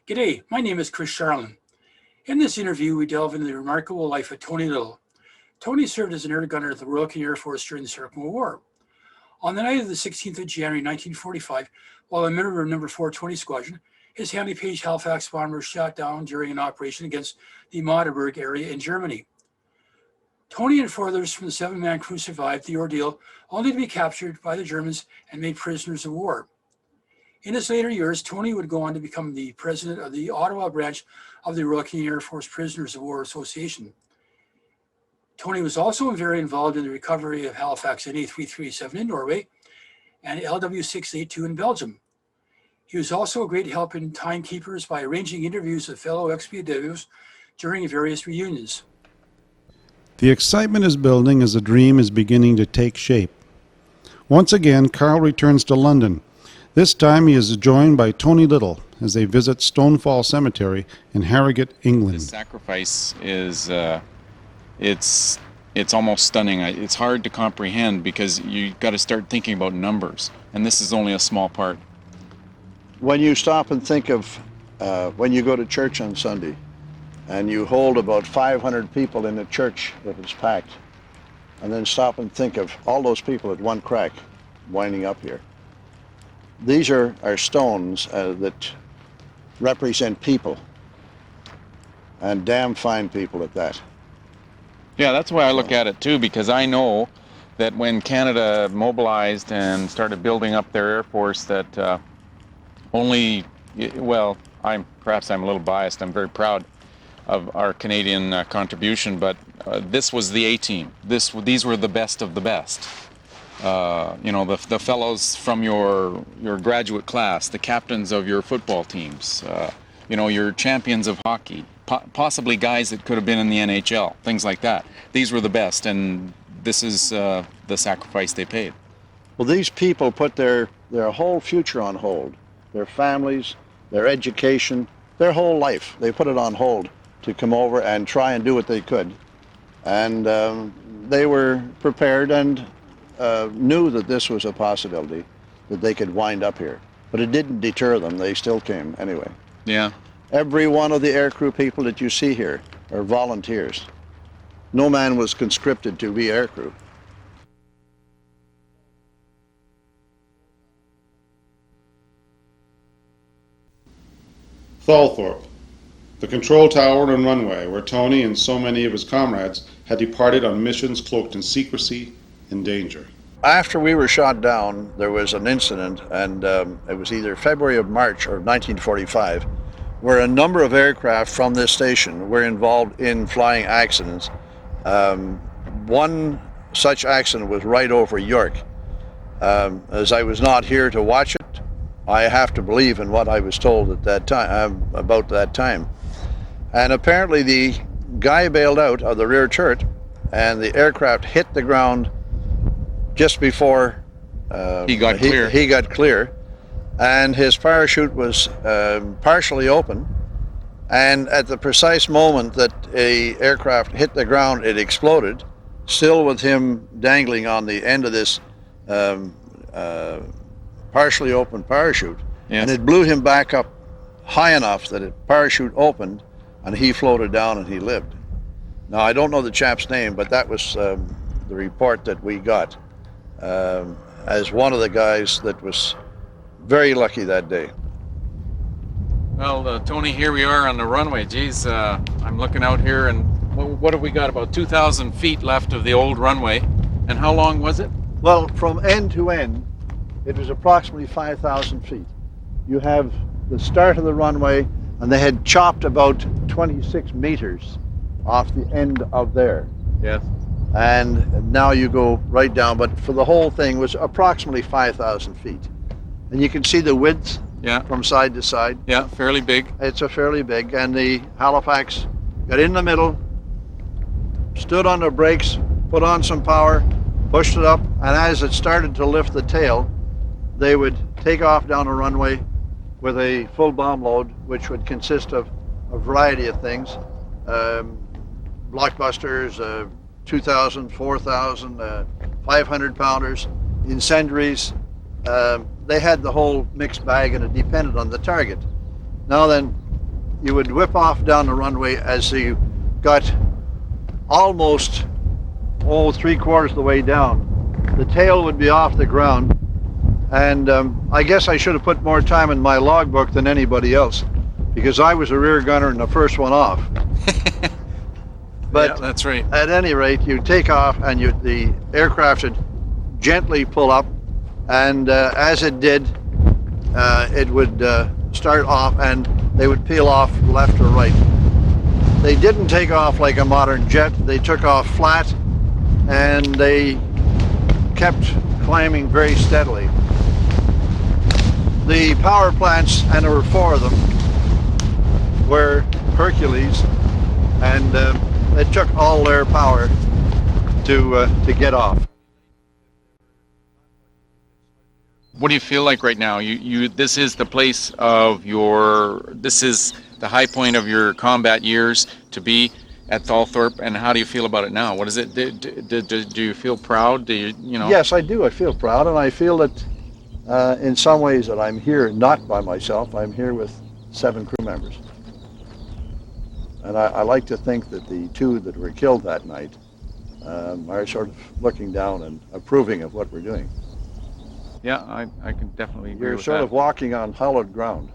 G'day, my name is Chris Charland. In this interview, we delve into the remarkable life of Tony Little. Tony served as an air gunner at the Royal Canadian Air Force during the Second World War. On the night of the 16th of January 1945, while a member of No. 420 Squadron, his Handley Page Halifax bomber was shot down during an operation against the Magdeburg area in Germany. Tony and four others from the seven-man crew survived the ordeal, only to be captured by the Germans and made prisoners of war. In his later years, Tony would go on to become the president of the Ottawa branch of the Royal Canadian Air Force Prisoners of War Association. Tony was also very involved in the recovery of Halifax NA337 in Norway and LW682 in Belgium. He was also a great help in timekeepers by arranging interviews with fellow ex-POWs during various reunions. The excitement is building as the dream is beginning to take shape. Once again, Carl returns to London. This time he is joined by Tony Little as they visit Stonefall Cemetery in Harrogate, England. The sacrifice is, it's almost stunning. It's hard to comprehend because you've got to start thinking about numbers, and this is only a small part. When you stop and think of when you go to church on Sunday and you hold about 500 people in a church that is packed, and then stop and think of all those people at one crack winding up here. These are stones that represent people, and damn fine people at that. Yeah, that's why I look at it too, because I know that when Canada mobilized and started building up their Air Force, that perhaps I'm a little biased. I'm very proud of our Canadian contribution, but this was the A-team. These were the best of the best. The fellows from your graduate class, the captains of your football teams, your champions of hockey, possibly guys that could have been in the NHL, things like that. These were the best, and this is the sacrifice they paid. Well, these people put their whole future on hold, their families, their education, their whole life. They put it on hold to come over and try and do what they could. And they were prepared and knew that this was a possibility, that they could wind up here. But it didn't deter them. They still came anyway. Yeah. Every one of the aircrew people that you see here are volunteers. No man was conscripted to be aircrew. Thalthorpe, the control tower and runway where Tony and so many of his comrades had departed on missions cloaked in secrecy and danger. After we were shot down, there was an incident, and it was either February or March of 1945, where a number of aircraft from this station were involved in flying accidents. One such accident was right over York. As I was not here to watch it, I have to believe in what I was told at that time, about that time. And apparently the guy bailed out of the rear turret, and the aircraft hit the ground just before he got clear, and his parachute was partially open, and at the precise moment that a aircraft hit the ground, it exploded, still with him dangling on the end of this partially open parachute. Yes. And it blew him back up high enough that it parachute opened and he floated down and he lived. Now, I don't know the chap's name, but that was the report that we got as one of the guys that was very lucky that day. Well, Tony, here we are on the runway. Geez, I'm looking out here, and what have we got? About 2,000 feet left of the old runway. And how long was it? Well, from end to end, it was approximately 5,000 feet. You have the start of the runway, and they had chopped about 26 meters off the end of there. Yes. And now you go right down, but for the whole thing was approximately 5,000 feet. And you can see the width from side to side. Yeah, fairly big. It's a fairly big, and the Halifax got in the middle, stood on the brakes, put on some power, pushed it up, and as it started to lift the tail, they would take off down a runway with a full bomb load, which would consist of a variety of things, blockbusters, 2,000, 4,000, 500 pounders, incendiaries. They had the whole mixed bag, and it depended on the target. Now then, you would whip off down the runway as you got almost, 3/4 of the way down. The tail would be off the ground, and I guess I should have put more time in my logbook than anybody else, because I was a rear gunner and the first one off. But yeah, that's right. at any rate, you take off and the aircraft would gently pull up, and as it did, it would start off and they would peel off left or right. They didn't take off like a modern jet. They took off flat and they kept climbing very steadily. The power plants, and there were 4 of them, were Hercules, and it took all their power to get off. What do you feel like right now? This is the place of this is the high point of your combat years to be at Thalthorpe, and how do you feel about it now? What is it? Do you feel proud? Do you know? Yes, I do. I feel proud, and I feel that in some ways that I'm here not by myself. I'm here with 7 crew members. And I like to think that the 2 that were killed that night are sort of looking down and approving of what we're doing. Yeah, I can definitely agree You're with sort that. of walking on hallowed ground.